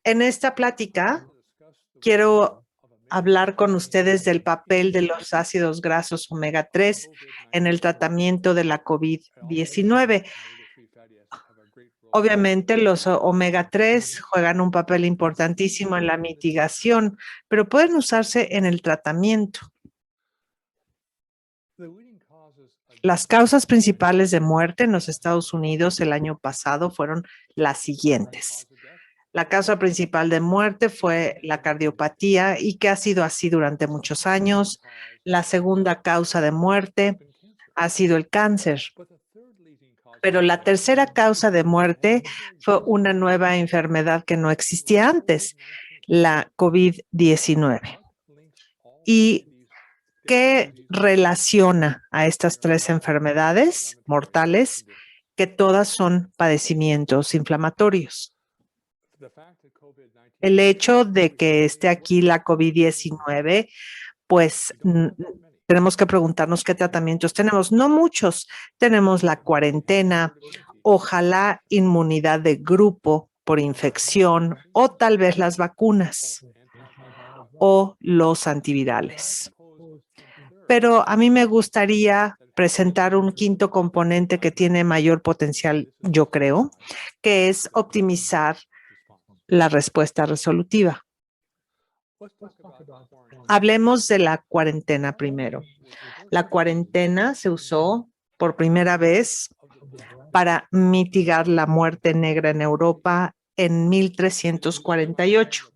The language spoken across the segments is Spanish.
En esta plática quiero hablar con ustedes del papel de los ácidos grasos omega 3 en el tratamiento de la COVID-19. Obviamente los omega 3 juegan un papel importantísimo en la mitigación, pero pueden usarse en el tratamiento. Las causas principales de muerte en los Estados Unidos el año pasado fueron las siguientes. La causa principal de muerte fue la cardiopatía y que ha sido así durante muchos años. La segunda causa de muerte ha sido el cáncer. Pero la tercera causa de muerte fue una nueva enfermedad que no existía antes, la COVID-19. ¿Y qué relaciona a estas tres enfermedades mortales? Que todas son padecimientos inflamatorios. El hecho de que esté aquí la COVID-19, pues tenemos que preguntarnos qué tratamientos tenemos. No muchos. Tenemos la cuarentena, ojalá inmunidad de grupo por infección o tal vez las vacunas o los antivirales. Pero a mí me gustaría presentar un quinto componente que tiene mayor potencial, yo creo, que es optimizar la respuesta resolutiva. Hablemos de la cuarentena primero. La cuarentena se usó por primera vez para mitigar la muerte negra en Europa en 1348.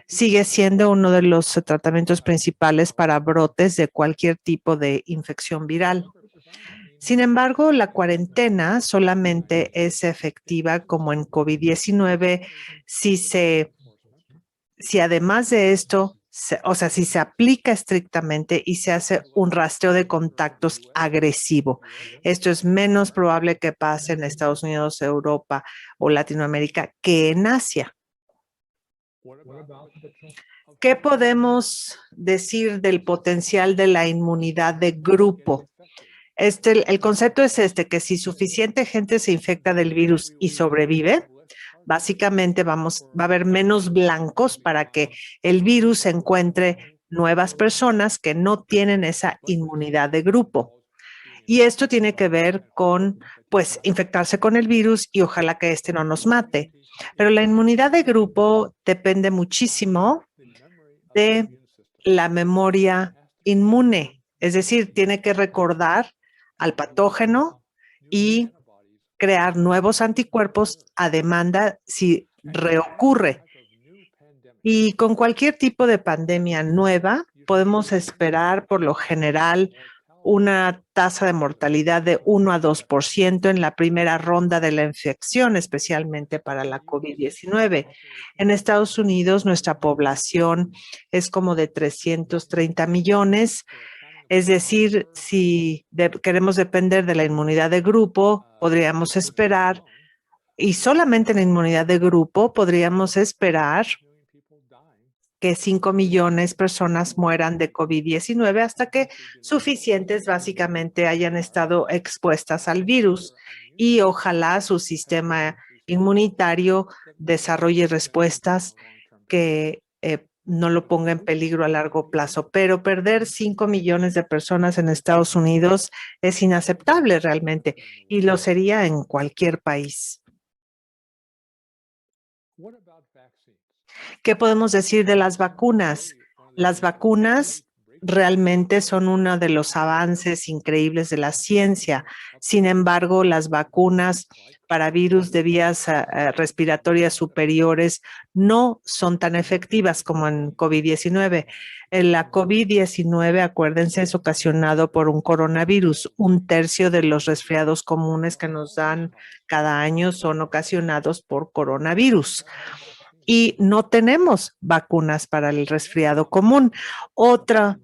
Sigue siendo uno de los tratamientos principales para brotes de cualquier tipo de infección viral. Sin embargo, la cuarentena solamente es efectiva como en COVID-19 si además de esto, si se aplica estrictamente y se hace un rastreo de contactos agresivo. Esto es menos probable que pase en Estados Unidos, Europa o Latinoamérica que en Asia. ¿Qué podemos decir del potencial de la inmunidad de grupo? El concepto es que si suficiente gente se infecta del virus y sobrevive, básicamente va a haber menos blancos para que el virus encuentre nuevas personas que no tienen esa inmunidad de grupo. Y esto tiene que ver con, pues, infectarse con el virus y ojalá que no nos mate. Pero la inmunidad de grupo depende muchísimo de la memoria inmune. Es decir, tiene que recordar al patógeno y crear nuevos anticuerpos a demanda si reocurre. Y con cualquier tipo de pandemia nueva, podemos esperar por lo general una tasa de mortalidad de 1 a 2% en la primera ronda de la infección, especialmente para la COVID-19. En Estados Unidos, nuestra población es como de 330 millones. Es decir, si queremos depender de la inmunidad de grupo, podríamos esperar, y solamente en la inmunidad de grupo podríamos esperar que 5 millones de personas mueran de COVID-19 hasta que suficientes básicamente hayan estado expuestas al virus y ojalá su sistema inmunitario desarrolle respuestas que no lo ponga en peligro a largo plazo. Pero perder 5 millones de personas en Estados Unidos es inaceptable realmente y lo sería en cualquier país. ¿Qué podemos decir de las vacunas? Las vacunas realmente son uno de los avances increíbles de la ciencia. Sin embargo, las vacunas para virus de vías respiratorias superiores no son tan efectivas como en COVID-19. La COVID-19, acuérdense, es ocasionado por un coronavirus. 1/3 de los resfriados comunes que nos dan cada año son ocasionados por coronavirus. Y no tenemos vacunas para el resfriado común. Otra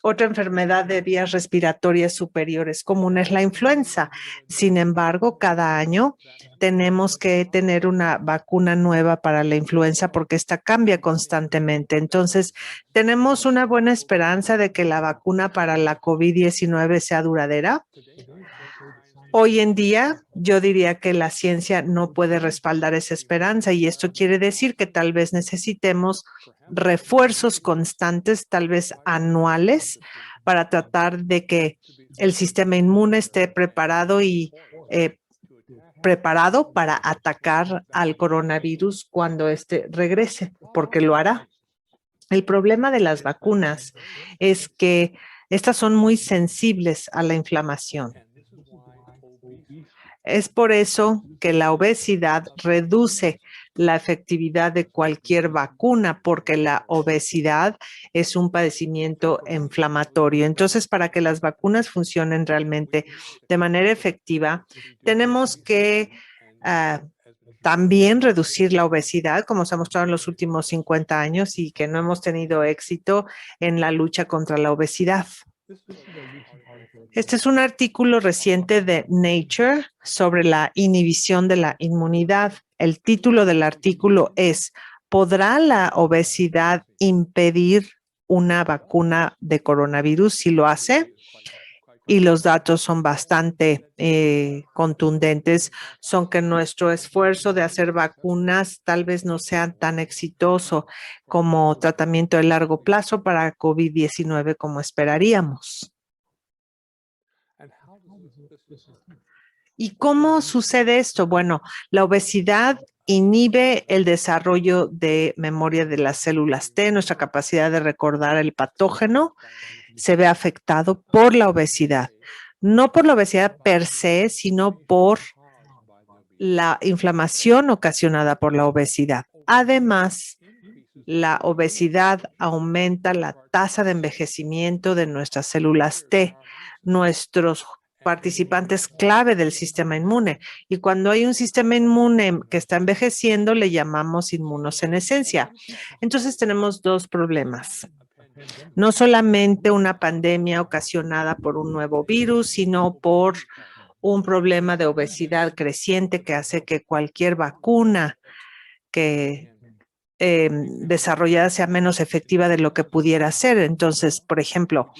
enfermedad de vías respiratorias superiores común es la influenza. Sin embargo, cada año tenemos que tener una vacuna nueva para la influenza porque esta cambia constantemente. Entonces, tenemos una buena esperanza de que la vacuna para la COVID-19 sea duradera. Hoy en día, yo diría que la ciencia no puede respaldar esa esperanza y esto quiere decir que tal vez necesitemos refuerzos constantes, tal vez anuales, para tratar de que el sistema inmune esté preparado y preparado para atacar al coronavirus cuando éste regrese, porque lo hará. El problema de las vacunas es que estas son muy sensibles a la inflamación. Es por eso que la obesidad reduce la efectividad de cualquier vacuna, porque la obesidad es un padecimiento inflamatorio. Entonces, para que las vacunas funcionen realmente de manera efectiva, tenemos que también reducir la obesidad, como se ha mostrado en los últimos 50 años y que no hemos tenido éxito en la lucha contra la obesidad. Este es un artículo reciente de Nature sobre la inhibición de la inmunidad. El título del artículo es ¿podrá la obesidad impedir una vacuna de coronavirus? Si lo hace, y los datos son bastante contundentes, son que nuestro esfuerzo de hacer vacunas tal vez no sea tan exitoso como tratamiento de largo plazo para COVID-19 como esperaríamos. ¿Y cómo sucede esto? Bueno, la obesidad inhibe el desarrollo de memoria de las células T, nuestra capacidad de recordar el patógeno se ve afectado por la obesidad. No por la obesidad per se, sino por la inflamación ocasionada por la obesidad. Además, la obesidad aumenta la tasa de envejecimiento de nuestras células T, nuestros participantes clave del sistema inmune. Y cuando hay un sistema inmune que está envejeciendo, le llamamos inmunosenescencia. Entonces tenemos dos problemas. No solamente una pandemia ocasionada por un nuevo virus, sino por un problema de obesidad creciente que hace que cualquier vacuna que desarrollada sea menos efectiva de lo que pudiera ser. Entonces, por ejemplo,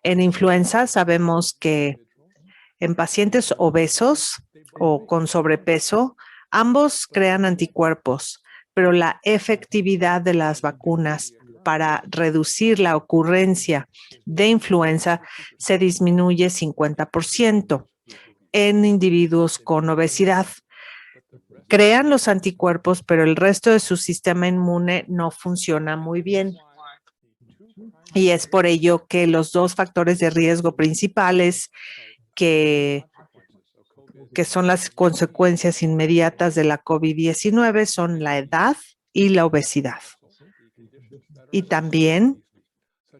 en influenza sabemos que en pacientes obesos o con sobrepeso, ambos crean anticuerpos, pero la efectividad de las vacunas para reducir la ocurrencia de influenza se disminuye 50% en individuos con obesidad. Crean los anticuerpos, pero el resto de su sistema inmune no funciona muy bien. Y es por ello que los dos factores de riesgo principales que son las consecuencias inmediatas de la COVID-19 son la edad y la obesidad. Y también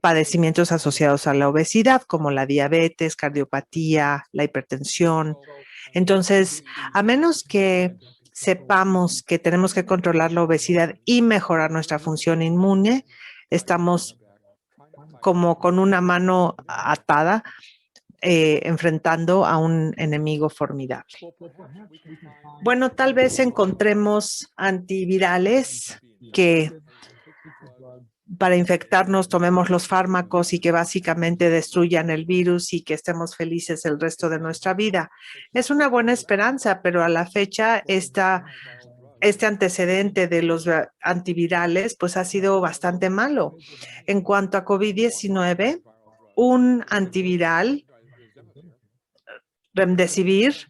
padecimientos asociados a la obesidad, como la diabetes, cardiopatía, la hipertensión. Entonces, a menos que sepamos que tenemos que controlar la obesidad y mejorar nuestra función inmune, estamos como con una mano atada, enfrentando a un enemigo formidable. Bueno, tal vez encontremos antivirales que para infectarnos tomemos los fármacos y que básicamente destruyan el virus y que estemos felices el resto de nuestra vida. Es una buena esperanza, pero a la fecha este antecedente de los antivirales pues ha sido bastante malo. En cuanto a COVID-19, un antiviral, Remdesivir,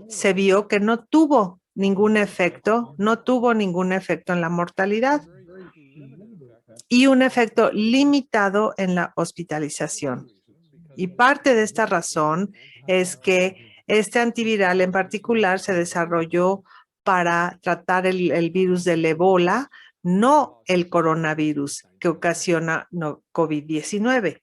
se vio que no tuvo ningún efecto en la mortalidad y un efecto limitado en la hospitalización. Y parte de esta razón es que este antiviral en particular se desarrolló para tratar el virus del ébola, no el coronavirus que ocasiona COVID-19.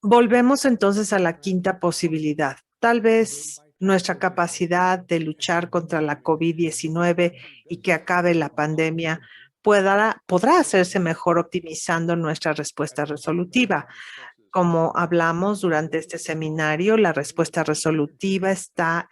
Volvemos entonces a la quinta posibilidad. Tal vez nuestra capacidad de luchar contra la COVID-19 y que acabe la pandemia podrá hacerse mejor optimizando nuestra respuesta resolutiva. Como hablamos durante este seminario, la respuesta resolutiva está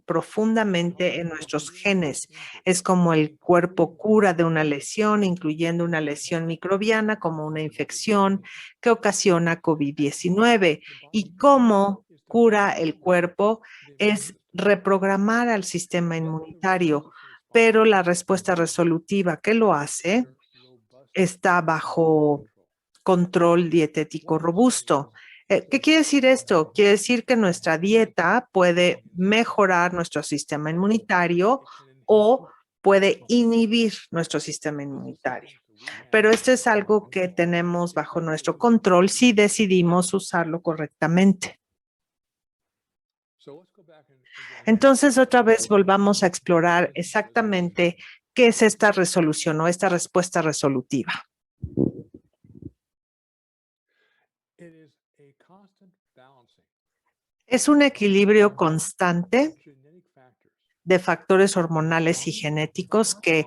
profundamente en nuestros genes. Es como el cuerpo cura de una lesión, incluyendo una lesión microbiana como una infección que ocasiona COVID-19. Y cómo cura el cuerpo es reprogramar al sistema inmunitario, pero la respuesta resolutiva que lo hace está bajo control dietético robusto. ¿Qué quiere decir esto? Quiere decir que nuestra dieta puede mejorar nuestro sistema inmunitario o puede inhibir nuestro sistema inmunitario. Pero esto es algo que tenemos bajo nuestro control si decidimos usarlo correctamente. Entonces, otra vez volvamos a explorar exactamente qué es esta resolución o esta respuesta resolutiva. Es un equilibrio constante de factores hormonales y genéticos que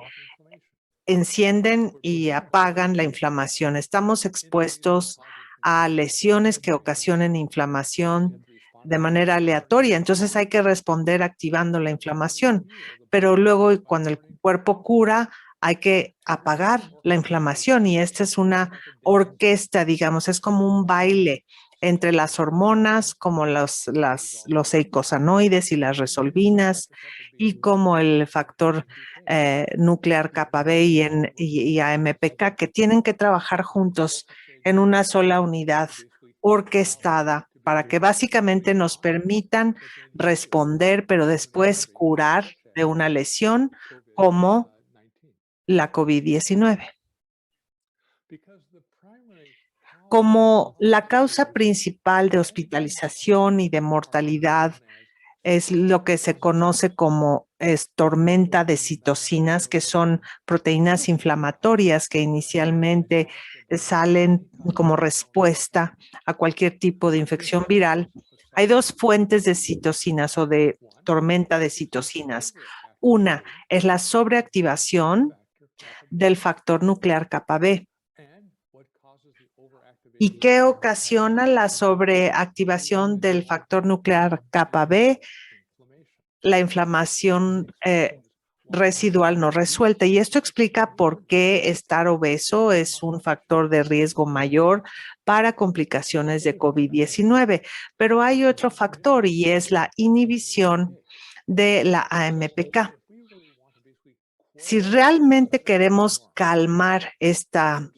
encienden y apagan la inflamación. Estamos expuestos a lesiones que ocasionen inflamación de manera aleatoria. Entonces hay que responder activando la inflamación. Pero luego cuando el cuerpo cura, hay que apagar la inflamación. Y esta es una orquesta, digamos, es como un baile entre las hormonas, como los eicosanoides y las resolvinas, y como el factor nuclear kappa B y AMPK, que tienen que trabajar juntos en una sola unidad orquestada para que básicamente nos permitan responder, pero después curar de una lesión como la COVID-19. Como la causa principal de hospitalización y de mortalidad es lo que se conoce como tormenta de citocinas, que son proteínas inflamatorias que inicialmente salen como respuesta a cualquier tipo de infección viral. Hay dos fuentes de citocinas o de tormenta de citocinas. Una es la sobreactivación del factor nuclear kappa B. ¿Y qué ocasiona la sobreactivación del factor nuclear kappa B? La inflamación residual no resuelta. Y esto explica por qué estar obeso es un factor de riesgo mayor para complicaciones de COVID-19. Pero hay otro factor y es la inhibición de la AMPK. Si realmente queremos calmar esta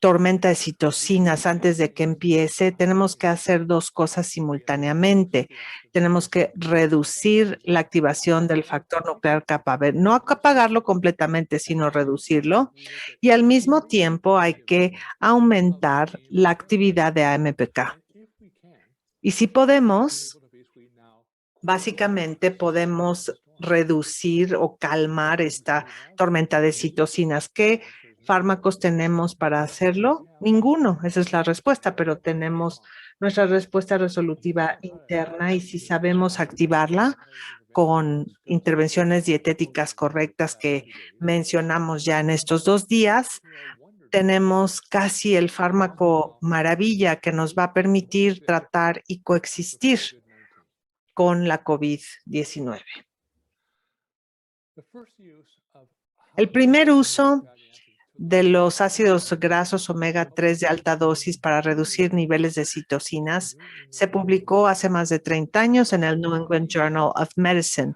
tormenta de citocinas antes de que empiece, tenemos que hacer dos cosas simultáneamente. Tenemos que reducir la activación del factor nuclear kappa B, no apagarlo completamente, sino reducirlo. Y al mismo tiempo hay que aumentar la actividad de AMPK. Y si podemos, básicamente podemos reducir o calmar esta tormenta de citocinas. ¿Qué fármacos tenemos para hacerlo? Ninguno, esa es la respuesta, pero tenemos nuestra respuesta resolutiva interna y si sabemos activarla con intervenciones dietéticas correctas que mencionamos ya en estos 2 días, tenemos casi el fármaco maravilla que nos va a permitir tratar y coexistir con la COVID-19. El primer uso de los ácidos grasos omega 3 de alta dosis para reducir niveles de citocinas se publicó hace más de 30 años en el New England Journal of Medicine.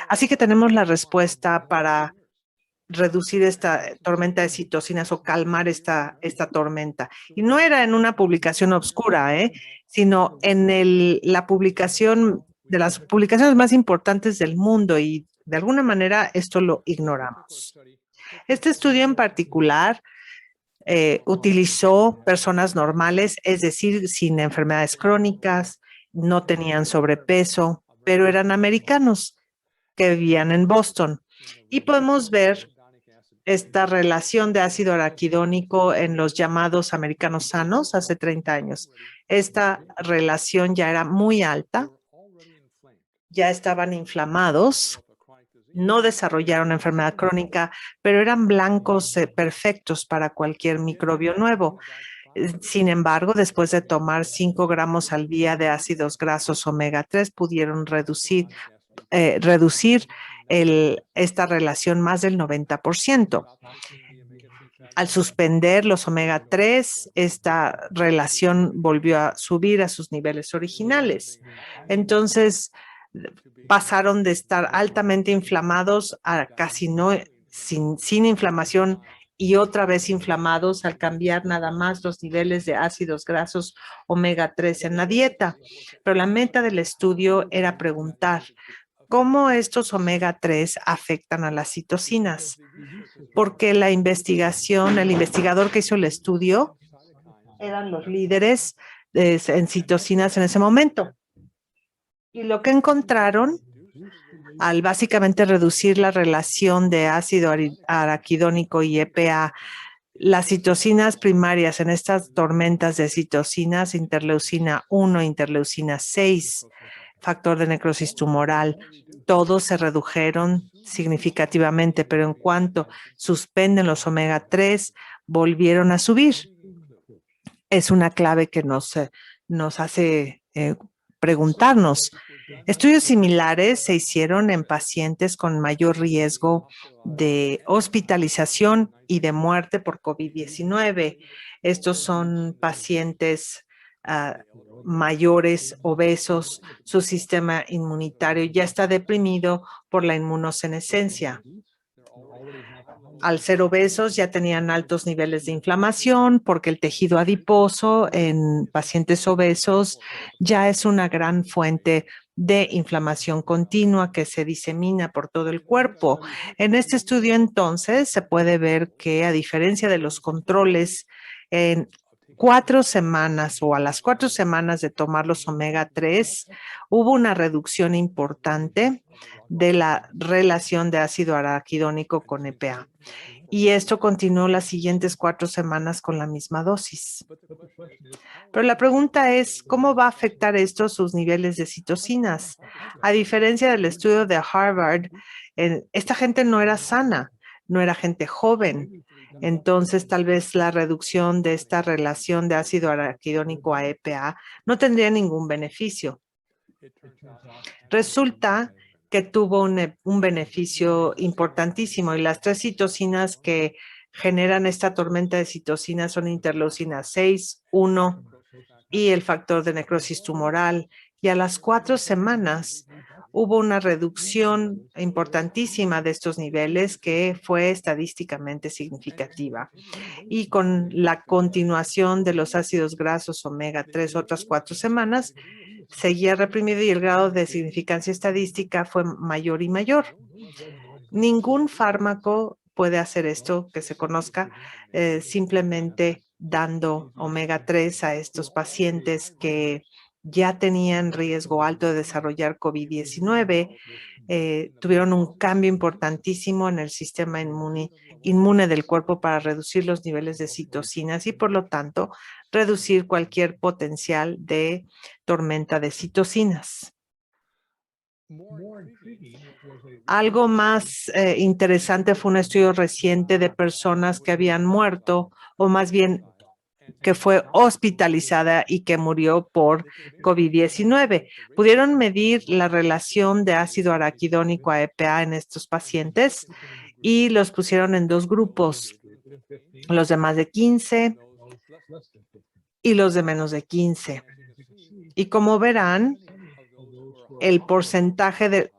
Así que tenemos la respuesta para reducir esta tormenta de citocinas o calmar esta tormenta. Y no era en una publicación obscura, sino en la publicación de las publicaciones más importantes del mundo y de alguna manera esto lo ignoramos. Este estudio en particular utilizó personas normales, es decir, sin enfermedades crónicas, no tenían sobrepeso, pero eran americanos que vivían en Boston. Y podemos ver esta relación de ácido araquidónico en los llamados americanos sanos hace 30 años. Esta relación ya era muy alta, ya estaban inflamados, no desarrollaron enfermedad crónica, pero eran blancos perfectos para cualquier microbio nuevo. Sin embargo, después de tomar 5 gramos al día de ácidos grasos omega 3, pudieron reducir reducir esta relación más del 90%. Al suspender los omega 3, esta relación volvió a subir a sus niveles originales. Entonces, pasaron de estar altamente inflamados a casi no, sin inflamación y otra vez inflamados al cambiar nada más los niveles de ácidos grasos omega 3 en la dieta. Pero la meta del estudio era preguntar cómo estos omega 3 afectan a las citocinas, porque el investigador que hizo el estudio eran los líderes en citocinas en ese momento. Y lo que encontraron al básicamente reducir la relación de ácido araquidónico y EPA, las citocinas primarias en estas tormentas de citocinas, interleucina 1, interleucina 6, factor de necrosis tumoral, todos se redujeron significativamente, pero en cuanto suspenden los omega 3, volvieron a subir. Es una clave que nos hace preguntarnos. Estudios similares se hicieron en pacientes con mayor riesgo de hospitalización y de muerte por COVID-19. Estos son pacientes mayores, obesos, su sistema inmunitario ya está deprimido por la inmunosenescencia. Al ser obesos ya tenían altos niveles de inflamación porque el tejido adiposo en pacientes obesos ya es una gran fuente de inflamación continua que se disemina por todo el cuerpo. En este estudio entonces se puede ver que a diferencia de los controles en 4 semanas o a las 4 semanas de tomar los omega 3, hubo una reducción importante de la relación de ácido araquidónico con EPA. Y esto continuó las siguientes 4 semanas con la misma dosis. Pero la pregunta es, ¿cómo va a afectar esto sus niveles de citocinas? A diferencia del estudio de Harvard, esta gente no era sana, no era gente joven. Entonces, tal vez la reducción de esta relación de ácido araquidónico a EPA no tendría ningún beneficio. Resulta que tuvo un beneficio importantísimo y las 3 citocinas que generan esta tormenta de citocinas son interleucina 6, 1 y el factor de necrosis tumoral. Y a las 4 semanas hubo una reducción importantísima de estos niveles que fue estadísticamente significativa. Y con la continuación de los ácidos grasos omega 3 otras 4 semanas, seguía reprimido y el grado de significancia estadística fue mayor y mayor. Ningún fármaco puede hacer esto que se conozca simplemente dando omega 3 a estos pacientes que ya tenían riesgo alto de desarrollar COVID-19, tuvieron un cambio importantísimo en el sistema inmune del cuerpo para reducir los niveles de citocinas y por lo tanto reducir cualquier potencial de tormenta de citocinas. Algo más interesante fue un estudio reciente de personas que habían muerto o más bien que fue hospitalizada y que murió por COVID-19. Pudieron medir la relación de ácido araquidónico a EPA en estos pacientes y los pusieron en 2 grupos, los de más de 15 y los de menos de 15. Y como verán, el porcentaje de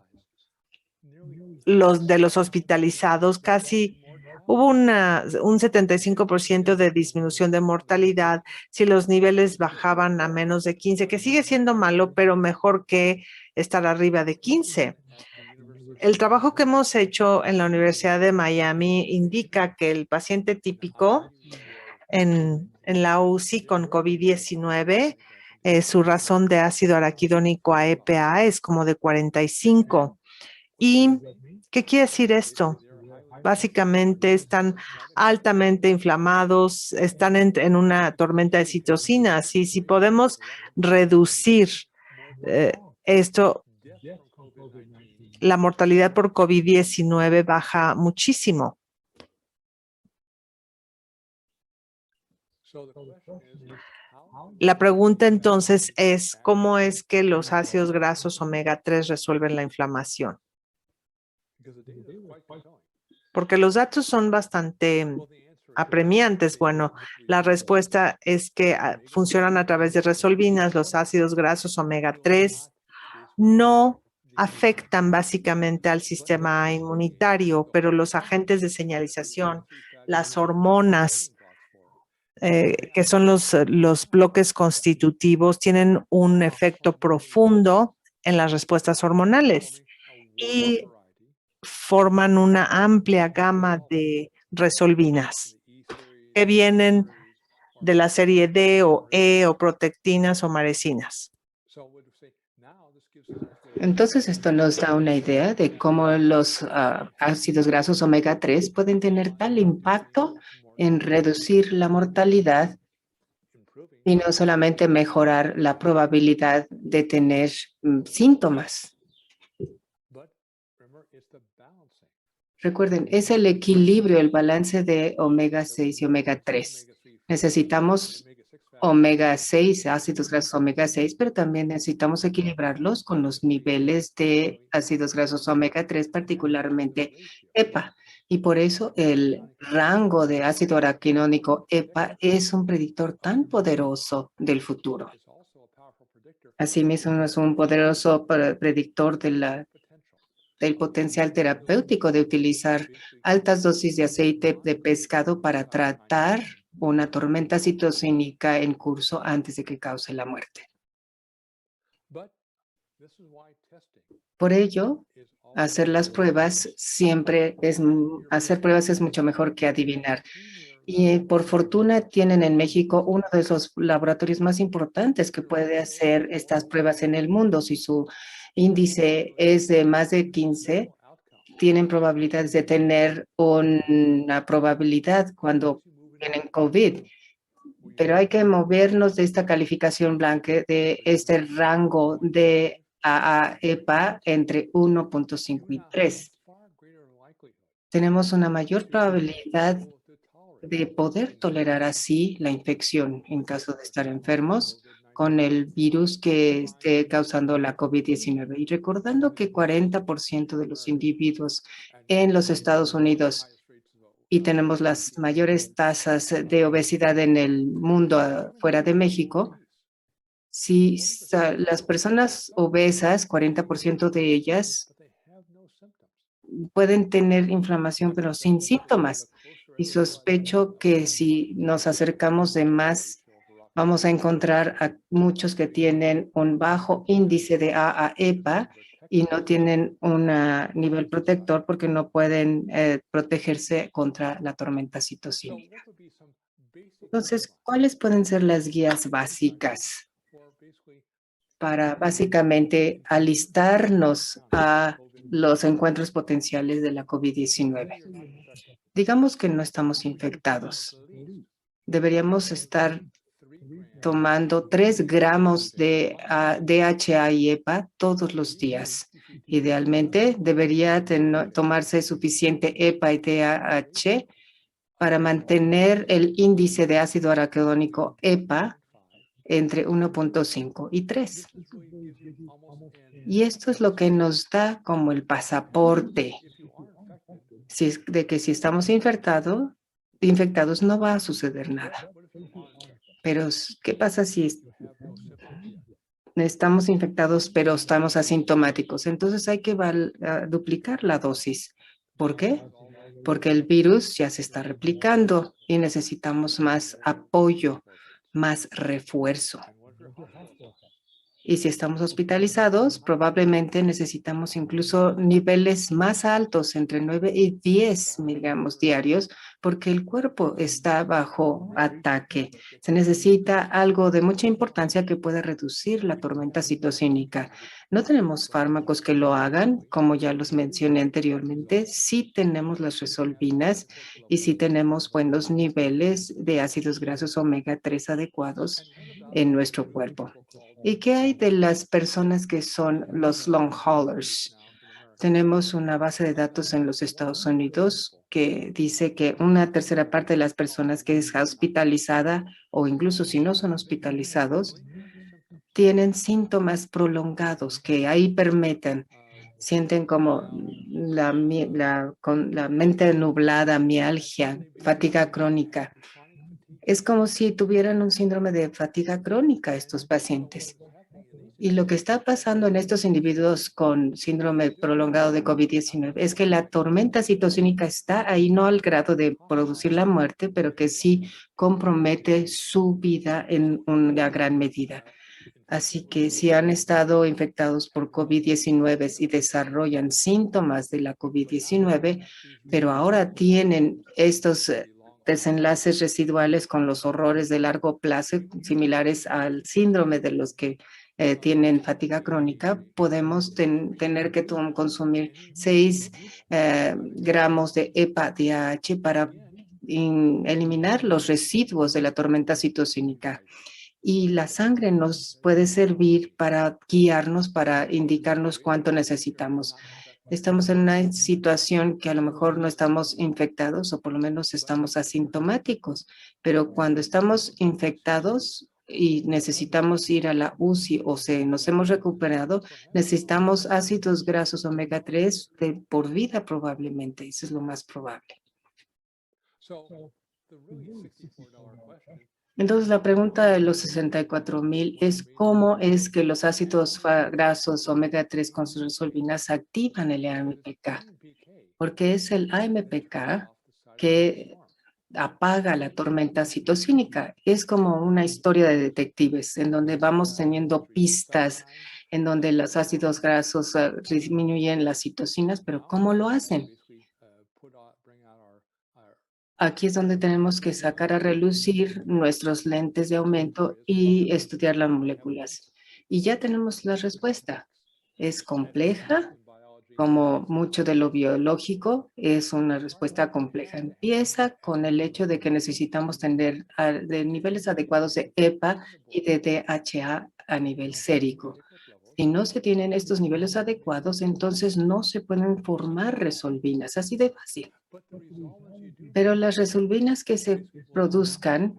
los hospitalizados casi hubo un 75% de disminución de mortalidad si los niveles bajaban a menos de 15, que sigue siendo malo, pero mejor que estar arriba de 15. El trabajo que hemos hecho en la Universidad de Miami indica que el paciente típico en la UCI con COVID-19, su razón de ácido araquidónico a EPA es como de 45. ¿Y qué quiere decir esto? Básicamente están altamente inflamados, están en una tormenta de citocinas y si podemos reducir esto, la mortalidad por COVID-19 baja muchísimo. La pregunta entonces es, ¿cómo es que los ácidos grasos omega 3 resuelven la inflamación? Porque los datos son bastante apremiantes. Bueno, la respuesta es que funcionan a través de resolvinas. Los ácidos grasos omega 3 no afectan básicamente al sistema inmunitario, pero los agentes de señalización, las hormonas, que son los bloques constitutivos, tienen un efecto profundo en las respuestas hormonales y forman una amplia gama de resolvinas que vienen de la serie D o E o protectinas o marecinas. Entonces, esto nos da una idea de cómo los ácidos grasos omega 3 pueden tener tal impacto en reducir la mortalidad y no solamente mejorar la probabilidad de tener síntomas. Recuerden, es el equilibrio, el balance de omega 6 y omega 3. Necesitamos omega 6, ácidos grasos omega 6, pero también necesitamos equilibrarlos con los niveles de ácidos grasos omega 3, particularmente EPA. Y por eso el rango de ácido araquidónico EPA es un predictor tan poderoso del futuro. Asimismo, es un poderoso predictor del potencial terapéutico de utilizar altas dosis de aceite de pescado para tratar una tormenta citocínica en curso antes de que cause la muerte. Por ello, hacer las pruebas hacer pruebas es mucho mejor que adivinar. Y por fortuna tienen en México uno de los laboratorios más importantes que puede hacer estas pruebas en el mundo. Si su índice es de más de 15, tienen probabilidades de tener una probabilidad cuando tienen COVID. Pero hay que movernos de esta calificación blanca, de este rango de AAEPA entre 1.5 y 3. Tenemos una mayor probabilidad de poder tolerar así la infección en caso de estar enfermos con el virus que esté causando la COVID-19. Y recordando que 40% de los individuos en los Estados Unidos y tenemos las mayores tasas de obesidad en el mundo fuera de México, si las personas obesas, 40% de ellas pueden tener inflamación, pero sin síntomas. Y sospecho que si nos acercamos de más, vamos a encontrar a muchos que tienen un bajo índice de AAEPA y no tienen un nivel protector porque no pueden protegerse contra la tormenta citocínica. Entonces, ¿cuáles pueden ser las guías básicas para básicamente alistarnos a los encuentros potenciales de la COVID-19? Digamos que no estamos infectados. Deberíamos estar tomando 3 gramos de DHA y EPA todos los días. Idealmente, debería tomarse suficiente EPA y DHA para mantener el índice de ácido araquidónico EPA entre 1.5 y 3. Y esto es lo que nos da como el pasaporte de que si estamos infectados no va a suceder nada. Pero, ¿qué pasa si estamos infectados pero estamos asintomáticos? Entonces hay que duplicar la dosis. ¿Por qué? Porque el virus ya se está replicando y necesitamos más apoyo, más refuerzo. Y si estamos hospitalizados, probablemente necesitamos incluso niveles más altos, entre 9 y 10 miligramos diarios, porque el cuerpo está bajo ataque. Se necesita algo de mucha importancia que pueda reducir la tormenta citocínica. No tenemos fármacos que lo hagan, como ya los mencioné anteriormente. Sí tenemos las resolvinas y sí tenemos buenos niveles de ácidos grasos omega 3 adecuados en nuestro cuerpo. ¿Y qué hay de las personas que son los long haulers? Tenemos una base de datos en los Estados Unidos que dice que una tercera parte de las personas que es hospitalizada o incluso si no son hospitalizados, tienen síntomas prolongados que ahí permiten, sienten como con la mente nublada, mialgia, fatiga crónica. Es como si tuvieran un síndrome de fatiga crónica estos pacientes. Y lo que está pasando en estos individuos con síndrome prolongado de COVID-19 es que la tormenta citocínica está ahí, no al grado de producir la muerte, pero que sí compromete su vida en una gran medida. Así que si han estado infectados por COVID-19 y desarrollan síntomas de la COVID-19, pero ahora tienen estos desenlaces residuales con los horrores de largo plazo, similares al síndrome de los que tienen fatiga crónica, podemos tener que consumir 6 gramos de EPA-DHA para eliminar los residuos de la tormenta citocínica. Y la sangre nos puede servir para guiarnos, para indicarnos cuánto necesitamos. Estamos en una situación que a lo mejor no estamos infectados o por lo menos estamos asintomáticos, pero cuando estamos infectados y necesitamos ir a la UCI o nos hemos recuperado, necesitamos ácidos grasos omega 3 por vida probablemente. Eso es lo más probable. Entonces, la pregunta de los 64,000 es cómo es que los ácidos grasos omega 3 con sus resolvinas activan el AMPK, porque es el AMPK que apaga la tormenta citocínica. Es como una historia de detectives en donde vamos teniendo pistas, en donde los ácidos grasos disminuyen las citocinas, pero ¿cómo lo hacen? Aquí es donde tenemos que sacar a relucir nuestros lentes de aumento y estudiar las moléculas. Y ya tenemos la respuesta. Es compleja, como mucho de lo biológico, es una respuesta compleja. Empieza con el hecho de que necesitamos tener de niveles adecuados de EPA y de DHA a nivel sérico. Si no se tienen estos niveles adecuados, entonces no se pueden formar resolvinas, así de fácil. Pero las resolvinas que se produzcan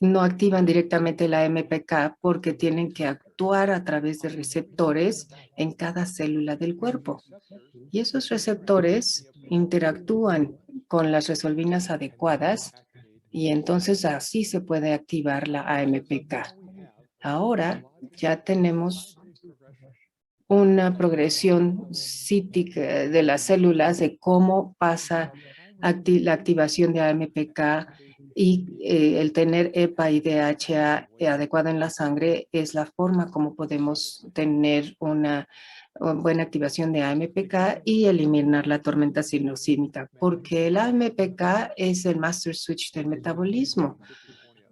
no activan directamente la MPK porque tienen que actuar a través de receptores en cada célula del cuerpo. Y esos receptores interactúan con las resolvinas adecuadas y entonces así se puede activar la AMPK. Ahora ya tenemos una progresión cítica de las células de cómo pasa la activación de AMPK y el tener EPA y DHA adecuado en la sangre es la forma como podemos tener una buena activación de AMPK y eliminar la tormenta citocínica, porque el AMPK es el master switch del metabolismo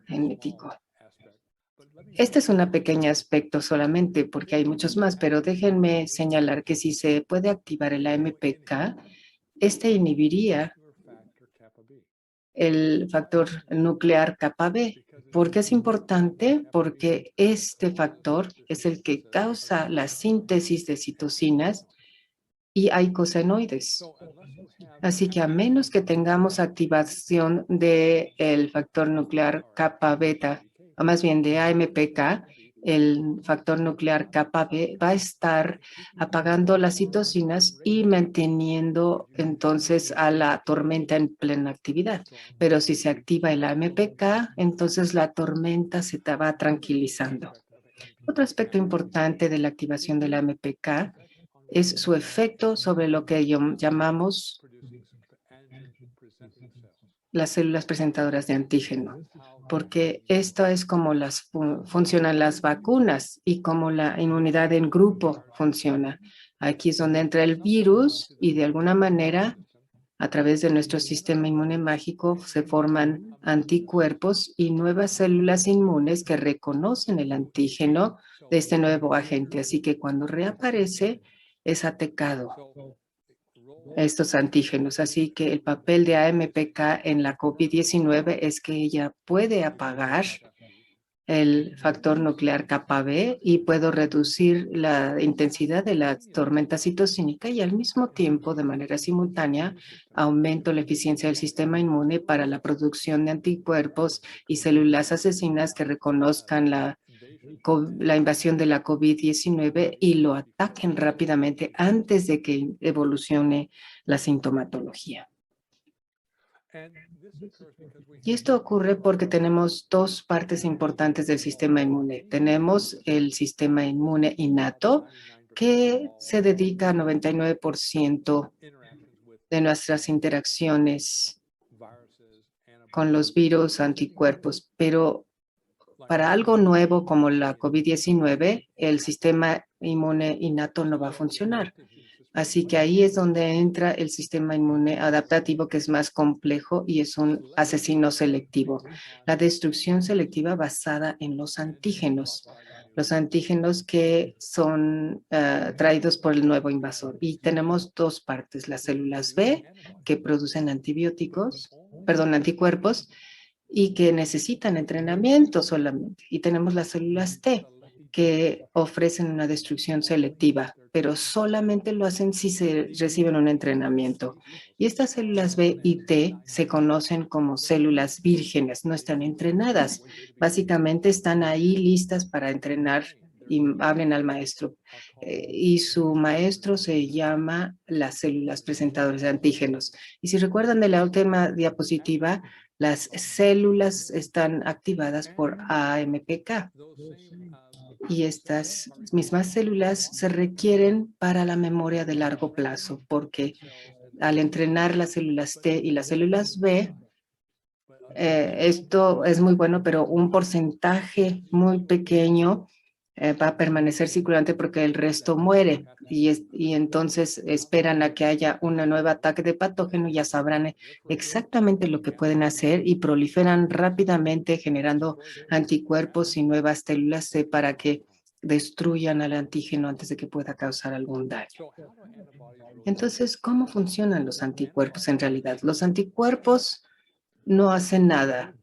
genético. Este es un pequeño aspecto solamente porque hay muchos más, pero déjenme señalar que si se puede activar el AMPK, este inhibiría el factor nuclear kappa B. ¿Por qué es importante? Porque este factor es el que causa la síntesis de citocinas y eicosanoides. Así que a menos que tengamos activación del factor nuclear kappa beta, o más bien de AMPK, el factor nuclear kappa B va a estar apagando las citocinas y manteniendo entonces a la tormenta en plena actividad. Pero si se activa el AMPK, entonces la tormenta se va tranquilizando. Otro aspecto importante de la activación del AMPK es su efecto sobre lo que llamamos las células presentadoras de antígeno, porque esto es como funcionan las vacunas y cómo la inmunidad en grupo funciona. Aquí es donde entra el virus y de alguna manera, a través de nuestro sistema inmune mágico, se forman anticuerpos y nuevas células inmunes que reconocen el antígeno de este nuevo agente. Así que cuando reaparece, es atacado estos antígenos. Así que el papel de AMPK en la COVID-19 es que ella puede apagar el factor nuclear kappa B y puedo reducir la intensidad de la tormenta citocínica y al mismo tiempo, de manera simultánea, aumento la eficiencia del sistema inmune para la producción de anticuerpos y células asesinas que reconozcan la invasión de la COVID-19 y lo ataquen rápidamente antes de que evolucione la sintomatología. Y esto ocurre porque tenemos dos partes importantes del sistema inmune. Tenemos el sistema inmune innato, que se dedica a 99% de nuestras interacciones con los virus anticuerpos, pero para algo nuevo como la COVID-19, el sistema inmune innato no va a funcionar. Así que ahí es donde entra el sistema inmune adaptativo, que es más complejo y es un asesino selectivo. La destrucción selectiva basada en los antígenos que son traídos por el nuevo invasor. Y tenemos dos partes, las células B, que producen anticuerpos, y que necesitan entrenamiento solamente. Y tenemos las células T, que ofrecen una destrucción selectiva, pero solamente lo hacen si se reciben un entrenamiento. Y estas células B y T se conocen como células vírgenes, no están entrenadas. Básicamente están ahí listas para entrenar y hablen al maestro. Y su maestro se llama las células presentadoras de antígenos. Y si recuerdan de la última diapositiva, las células están activadas por AMPK y estas mismas células se requieren para la memoria de largo plazo porque al entrenar las células T y las células B, esto es muy bueno, pero un porcentaje muy pequeño va a permanecer circulante porque el resto muere y entonces esperan a que haya un nuevo ataque de patógeno y ya sabrán exactamente lo que pueden hacer y proliferan rápidamente generando anticuerpos y nuevas células C para que destruyan al antígeno antes de que pueda causar algún daño. Entonces, ¿cómo funcionan los anticuerpos en realidad? Los anticuerpos no hacen nada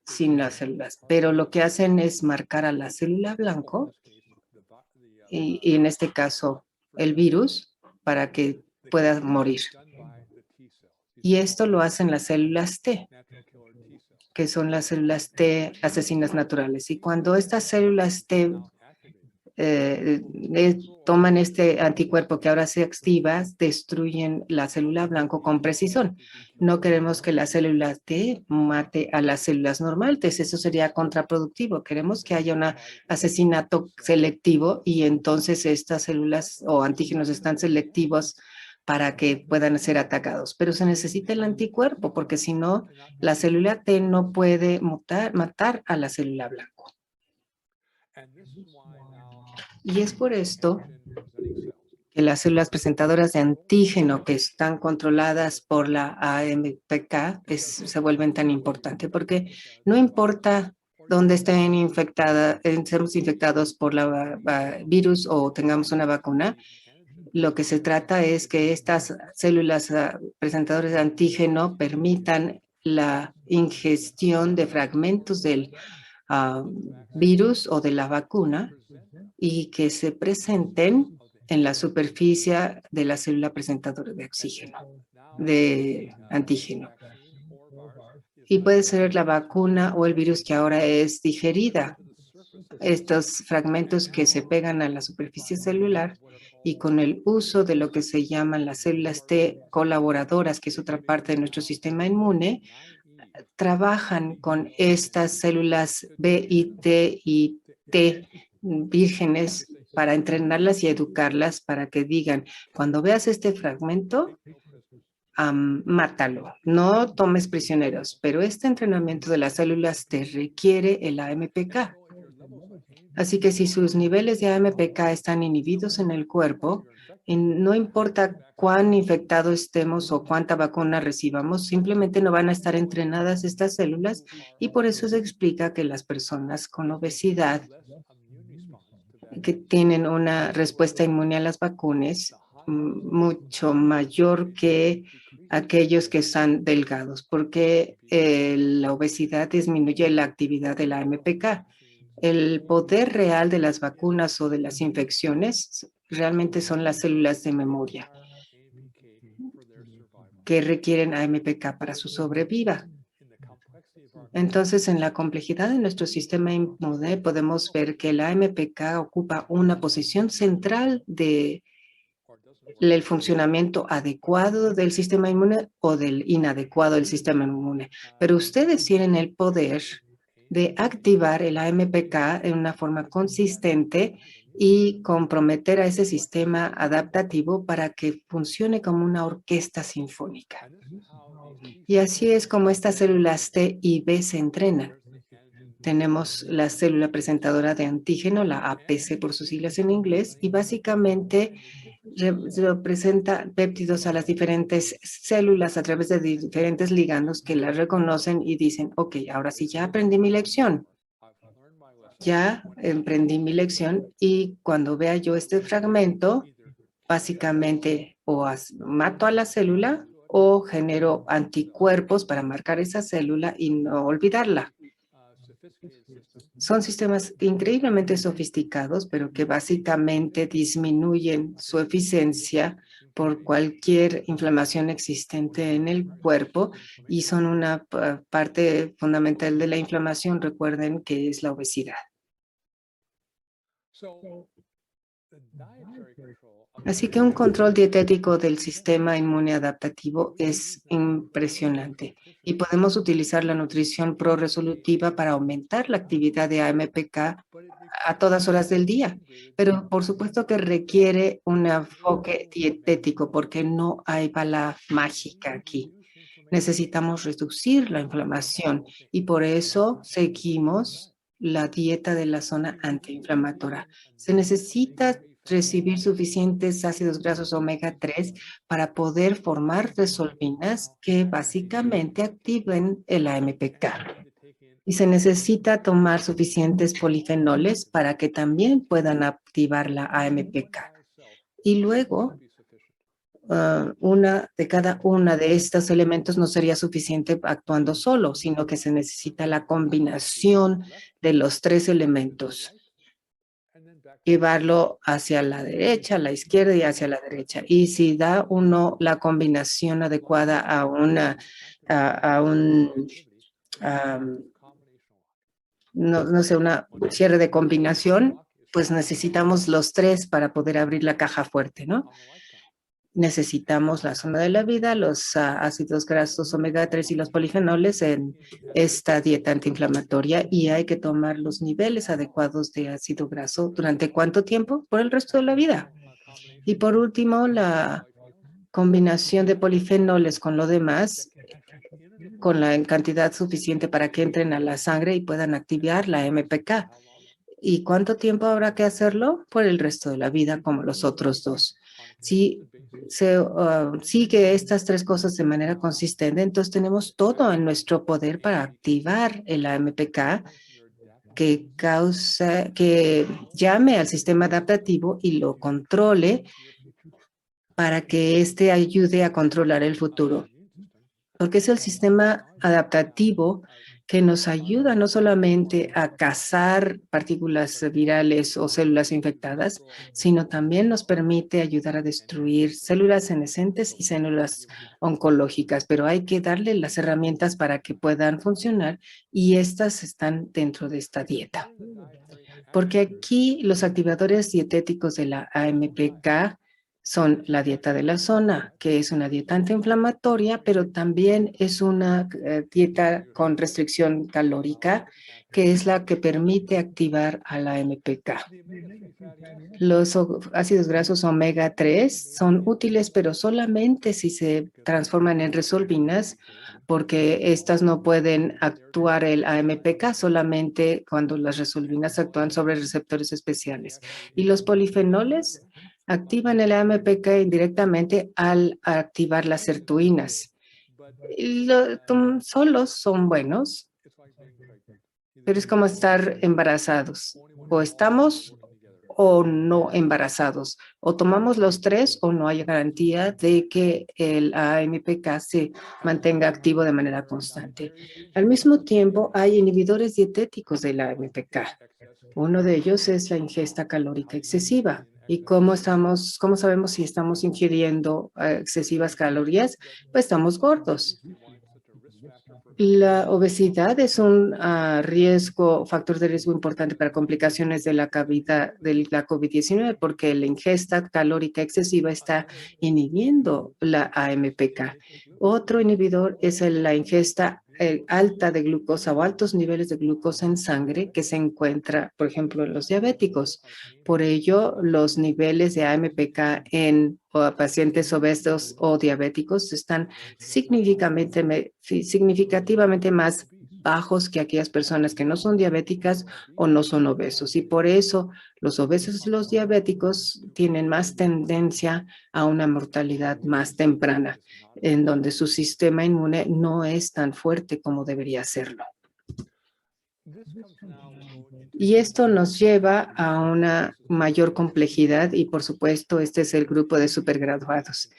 sin las células, pero lo que hacen es marcar a la célula blanco y en este caso el virus para que pueda morir. Y esto lo hacen las células T, que son las células T asesinas naturales. Y cuando estas células T toman este anticuerpo que ahora se activa, destruyen la célula blanco con precisión. No queremos que la célula T mate a las células normales, eso sería contraproductivo. Queremos que haya un asesinato selectivo y entonces estas células o antígenos están selectivos para que puedan ser atacados. Pero se necesita el anticuerpo porque si no, la célula T no puede matar a la célula blanco. Y es por esto que las células presentadoras de antígeno que están controladas por la AMPK se vuelven tan importantes, porque no importa dónde estén sermos infectados por la virus o tengamos una vacuna, lo que se trata es que estas células presentadoras de antígeno permitan la ingestión de fragmentos del virus o de la vacuna y que se presenten en la superficie de la célula presentadora de de antígeno. Y puede ser la vacuna o el virus que ahora es digerida. Estos fragmentos que se pegan a la superficie celular y con el uso de lo que se llaman las células T colaboradoras, que es otra parte de nuestro sistema inmune, trabajan con estas células B y T vírgenes para entrenarlas y educarlas para que digan, cuando veas este fragmento, mátalo, no tomes prisioneros, pero este entrenamiento de las células T requiere el AMPK. Así que si sus niveles de AMPK están inhibidos en el cuerpo, no importa cuán infectado estemos o cuánta vacuna recibamos, simplemente no van a estar entrenadas estas células y por eso se explica que las personas con obesidad que tienen una respuesta inmune a las vacunas mucho mayor que aquellos que están delgados, porque la obesidad disminuye la actividad de la AMPK. El poder real de las vacunas o de las infecciones realmente son las células de memoria que requieren AMPK para su sobreviva. Entonces, en la complejidad de nuestro sistema inmune, podemos ver que el AMPK ocupa una posición central del funcionamiento adecuado del sistema inmune o del inadecuado del sistema inmune. Pero ustedes tienen el poder de activar el AMPK en una forma consistente y comprometer a ese sistema adaptativo para que funcione como una orquesta sinfónica. Y así es como estas células T y B se entrenan. Tenemos la célula presentadora de antígeno, la APC por sus siglas en inglés, y básicamente representa péptidos a las diferentes células a través de diferentes ligandos que las reconocen y dicen, ok, ahora sí ya aprendí mi lección. Ya emprendí mi lección y cuando vea yo este fragmento, básicamente o mato a la célula o genero anticuerpos para marcar esa célula y no olvidarla. Son sistemas increíblemente sofisticados, pero que básicamente disminuyen su eficiencia por cualquier inflamación existente en el cuerpo y son una parte fundamental de la inflamación. Recuerden que es la obesidad. Así que un control dietético del sistema inmune adaptativo es impresionante y podemos utilizar la nutrición pro-resolutiva para aumentar la actividad de AMPK a todas horas del día. Pero por supuesto que requiere un enfoque dietético porque no hay bala mágica aquí. Necesitamos reducir la inflamación y por eso seguimos la dieta de la zona antiinflamatoria. Se necesita recibir suficientes ácidos grasos omega 3 para poder formar resolvinas que básicamente activen el AMPK. Y se necesita tomar suficientes polifenoles para que también puedan activar la AMPK. Y luego, una de cada una de estos elementos no sería suficiente actuando solo, sino que se necesita la combinación de los tres elementos. Llevarlo hacia la derecha, a la izquierda y hacia la derecha. Y si da uno la combinación adecuada a un no sé, una cierre de combinación, pues necesitamos los tres para poder abrir la caja fuerte, ¿no? Necesitamos la zona de la vida, los ácidos grasos omega 3 y los polifenoles en esta dieta antiinflamatoria y hay que tomar los niveles adecuados de ácido graso. ¿Durante cuánto tiempo? Por el resto de la vida. Y por último, la combinación de polifenoles con lo demás, con la cantidad suficiente para que entren a la sangre y puedan activar la MPK. ¿Y cuánto tiempo habrá que hacerlo? Por el resto de la vida, como los otros dos. Si se sigue estas tres cosas de manera consistente, entonces tenemos todo en nuestro poder para activar el AMPK que llame al sistema adaptativo y lo controle para que éste ayude a controlar el futuro. Porque es el sistema adaptativo que nos ayuda no solamente a cazar partículas virales o células infectadas, sino también nos permite ayudar a destruir células senescentes y células oncológicas. Pero hay que darle las herramientas para que puedan funcionar y estas están dentro de esta dieta. Porque aquí los activadores dietéticos de la AMPK son la dieta de la zona, que es una dieta antiinflamatoria, pero también es una dieta con restricción calórica, que es la que permite activar a la AMPK. Los ácidos grasos omega 3 son útiles, pero solamente si se transforman en resolvinas, porque estas no pueden actuar el AMPK solamente cuando las resolvinas actúan sobre receptores especiales. Y los polifenoles activan el AMPK indirectamente al activar las sirtuinas. Solos son buenos, pero es como estar embarazados. O estamos o no embarazados. O tomamos los tres o no hay garantía de que el AMPK se mantenga activo de manera constante. Al mismo tiempo, hay inhibidores dietéticos del AMPK. Uno de ellos es la ingesta calórica excesiva. ¿Y cómo sabemos si estamos ingiriendo excesivas calorías? Pues estamos gordos. La obesidad es un factor de riesgo importante para complicaciones de la cavidad de la COVID-19 porque la ingesta calórica excesiva está inhibiendo la AMPK. Otro inhibidor es la ingesta alta de glucosa o altos niveles de glucosa en sangre que se encuentra, por ejemplo, en los diabéticos. Por ello, los niveles de AMPK en pacientes obesos o diabéticos están significativamente más bajos que aquellas personas que no son diabéticas o no son obesos. Y por eso los obesos y los diabéticos tienen más tendencia a una mortalidad más temprana, en donde su sistema inmune no es tan fuerte como debería serlo. Y esto nos lleva a una mayor complejidad y, por supuesto, este es el grupo de supergraduados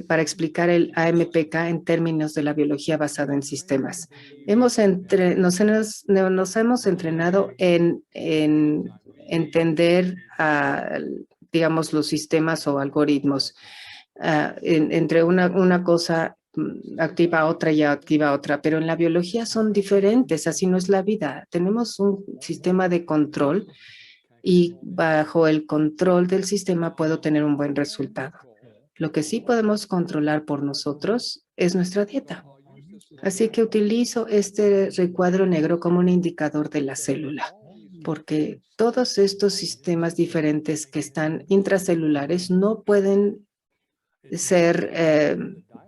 para explicar el AMPK en términos de la biología basada en sistemas. Nos hemos entrenado en entender, digamos, los sistemas o algoritmos. Entre una cosa activa otra y activa otra, pero en la biología son diferentes, así no es la vida. Tenemos un sistema de control y bajo el control del sistema puedo tener un buen resultado. Lo que sí podemos controlar por nosotros es nuestra dieta. Así que utilizo este recuadro negro como un indicador de la célula, porque todos estos sistemas diferentes que están intracelulares no pueden ser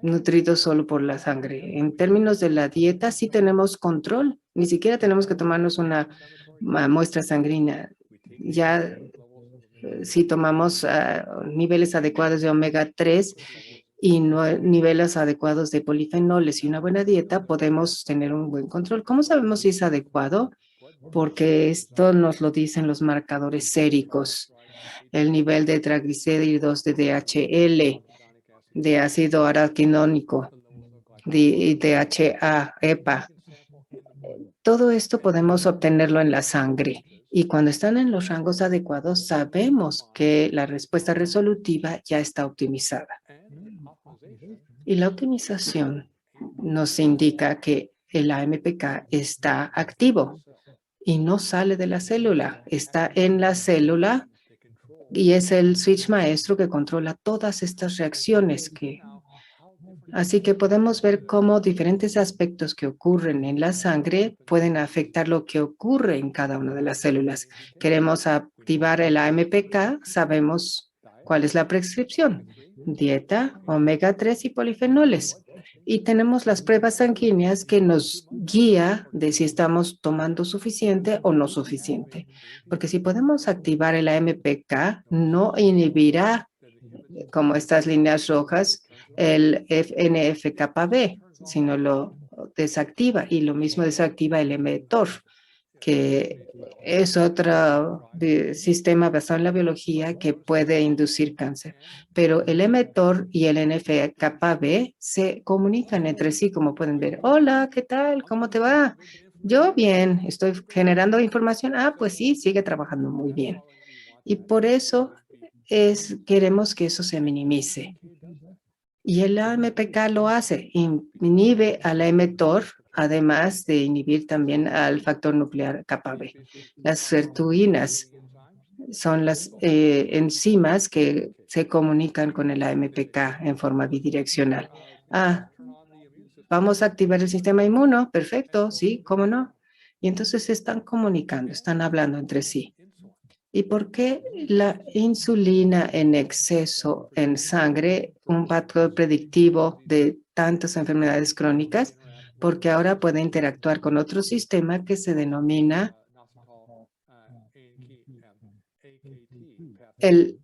nutridos solo por la sangre. En términos de la dieta, sí tenemos control. Ni siquiera tenemos que tomarnos una muestra sanguínea. Ya si tomamos niveles adecuados de omega 3 y niveles adecuados de polifenoles y una buena dieta, podemos tener un buen control. ¿Cómo sabemos si es adecuado? Porque esto nos lo dicen los marcadores séricos. El nivel de triglicéridos de DHL, de ácido araquidónico, de DHA, EPA. Todo esto podemos obtenerlo en la sangre. Y cuando están en los rangos adecuados, sabemos que la respuesta resolutiva ya está optimizada. Y la optimización nos indica que el AMPK está activo y no sale de la célula. Está en la célula y es el switch maestro que controla todas estas reacciones Así que podemos ver cómo diferentes aspectos que ocurren en la sangre pueden afectar lo que ocurre en cada una de las células. Queremos activar el AMPK, sabemos cuál es la prescripción. Dieta, omega 3 y polifenoles. Y tenemos las pruebas sanguíneas que nos guía de si estamos tomando suficiente o no suficiente. Porque si podemos activar el AMPK, no inhibirá, como estas líneas rojas, el NF-κB, sino lo desactiva y lo mismo desactiva el mTOR, que es otro sistema basado en la biología que puede inducir cáncer. Pero el mTOR y el NF-κB se comunican entre sí, como pueden ver. Hola, ¿qué tal? ¿Cómo te va? Yo bien, estoy generando información. Ah, pues sí, sigue trabajando muy bien. Y por eso queremos que eso se minimice. Y el AMPK lo hace, inhibe a la mTOR, además de inhibir también al factor nuclear kappa B. Las sirtuinas son las enzimas que se comunican con el AMPK en forma bidireccional. Vamos a activar el sistema inmuno, perfecto, sí, ¿cómo no? Y entonces se están comunicando, están hablando entre sí. ¿Y por qué la insulina en exceso en sangre, un patrón predictivo de tantas enfermedades crónicas? Porque ahora puede interactuar con otro sistema que se denomina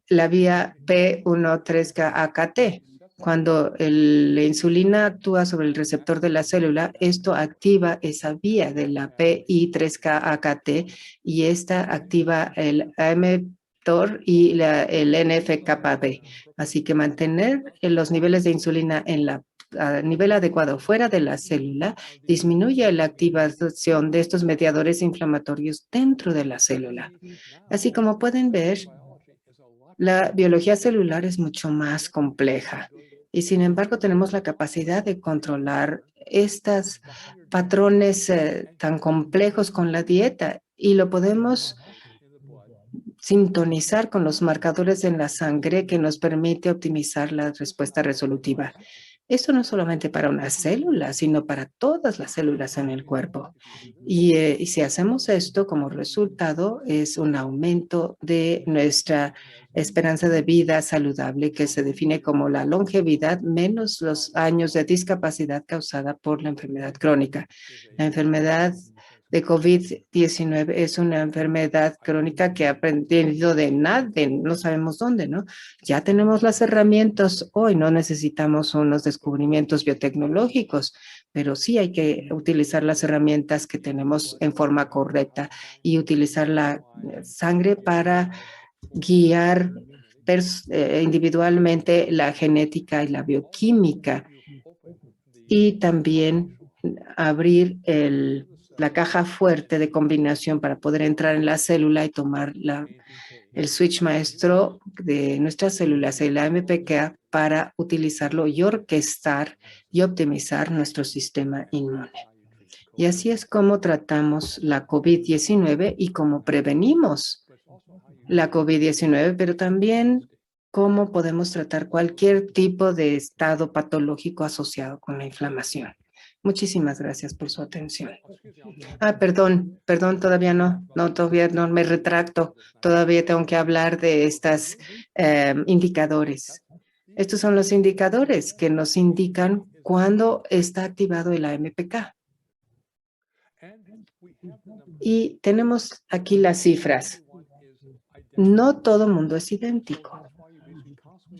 la vía P13-AKT. Cuando la insulina actúa sobre el receptor de la célula, esto activa esa vía de la PI3K-AKT y esta activa el mTOR y el NF-κB. Así que mantener los niveles de insulina en la a nivel adecuado fuera de la célula, disminuye la activación de estos mediadores inflamatorios dentro de la célula. Así como pueden ver, la biología celular es mucho más compleja y sin embargo tenemos la capacidad de controlar estos patrones tan complejos con la dieta y lo podemos sintonizar con los marcadores en la sangre que nos permite optimizar la respuesta resolutiva. Esto no solamente para una célula, sino para todas las células en el cuerpo. Y si hacemos esto, como resultado es un aumento de nuestra esperanza de vida saludable, que se define como la longevidad menos los años de discapacidad causada por la enfermedad crónica. La enfermedad de COVID-19 es una enfermedad crónica que ha aprendido de nada, no sabemos dónde, ¿no? Ya tenemos las herramientas hoy, no necesitamos unos descubrimientos biotecnológicos, pero sí hay que utilizar las herramientas que tenemos en forma correcta y utilizar la sangre para guiar individualmente la genética y la bioquímica y también abrir la caja fuerte de combinación para poder entrar en la célula y tomar el switch maestro de nuestras células, el AMPK, para utilizarlo y orquestar y optimizar nuestro sistema inmune. Y así es como tratamos la COVID-19 y cómo prevenimos la COVID-19, pero también cómo podemos tratar cualquier tipo de estado patológico asociado con la inflamación. Muchísimas gracias por su atención. Perdón, todavía todavía no me retracto. Todavía tengo que hablar de estos indicadores. Estos son los indicadores que nos indican cuándo está activado el AMPK. Y tenemos aquí las cifras. No todo mundo es idéntico.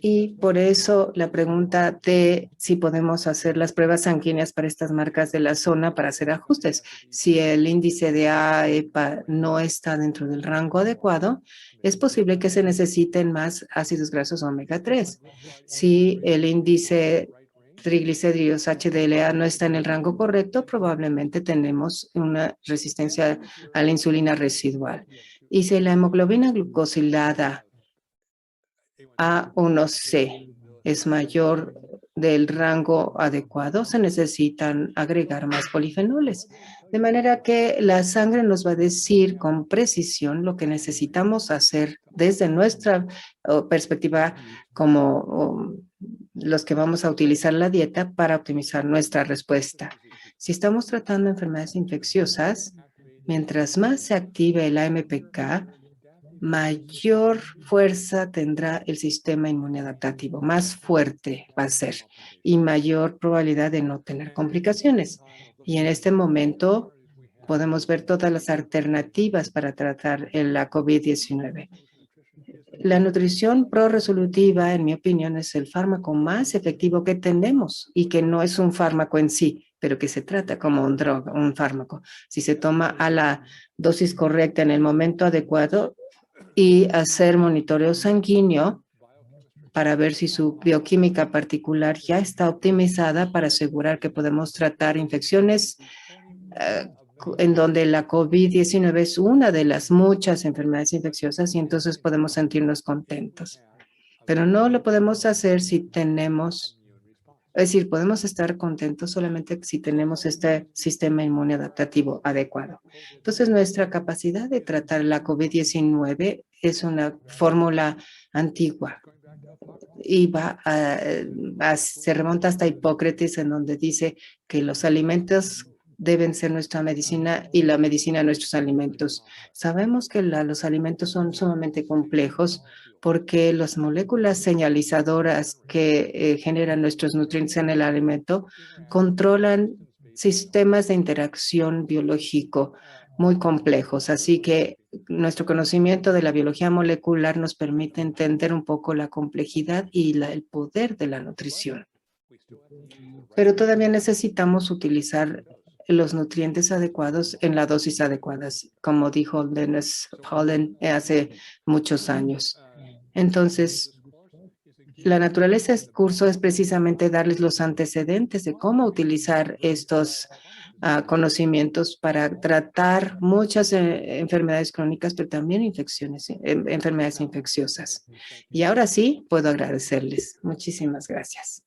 Y por eso la pregunta de si podemos hacer las pruebas sanguíneas para estas marcas de la zona para hacer ajustes. Si el índice de AEPA no está dentro del rango adecuado, es posible que se necesiten más ácidos grasos omega 3. Si el índice triglicéridos HDLA no está en el rango correcto, probablemente tenemos una resistencia a la insulina residual. Y si la hemoglobina glucosilada A1C es mayor del rango adecuado, se necesitan agregar más polifenoles. De manera que la sangre nos va a decir con precisión lo que necesitamos hacer desde nuestra perspectiva como los que vamos a utilizar la dieta para optimizar nuestra respuesta. Si estamos tratando enfermedades infecciosas, mientras más se active el AMPK, mayor fuerza tendrá el sistema inmune adaptativo, más fuerte va a ser y mayor probabilidad de no tener complicaciones. Y en este momento podemos ver todas las alternativas para tratar la COVID-19. La nutrición pro-resolutiva, en mi opinión, es el fármaco más efectivo que tenemos y que no es un fármaco en sí, pero que se trata como un fármaco. Si se toma a la dosis correcta en el momento adecuado, y hacer monitoreo sanguíneo para ver si su bioquímica particular ya está optimizada para asegurar que podemos tratar infecciones en donde la COVID-19 es una de las muchas enfermedades infecciosas y entonces podemos sentirnos contentos. Pero no lo podemos hacer si tenemos, es decir, podemos estar contentos solamente si tenemos este sistema inmune adaptativo adecuado. Entonces, nuestra capacidad de tratar la COVID-19 es una fórmula antigua y se remonta hasta Hipócrates, en donde dice que los alimentos deben ser nuestra medicina y la medicina nuestros alimentos. Sabemos que los alimentos son sumamente complejos porque las moléculas señalizadoras que generan nuestros nutrientes en el alimento controlan sistemas de interacción biológico muy complejos. Así que nuestro conocimiento de la biología molecular nos permite entender un poco la complejidad y el poder de la nutrición. Pero todavía necesitamos utilizar los nutrientes adecuados en la dosis adecuadas, como dijo Linus Pauling hace muchos años. Entonces, la naturaleza del curso es precisamente darles los antecedentes de cómo utilizar estos conocimientos para tratar muchas enfermedades crónicas, pero también enfermedades infecciosas. Y ahora sí, puedo agradecerles. Muchísimas gracias.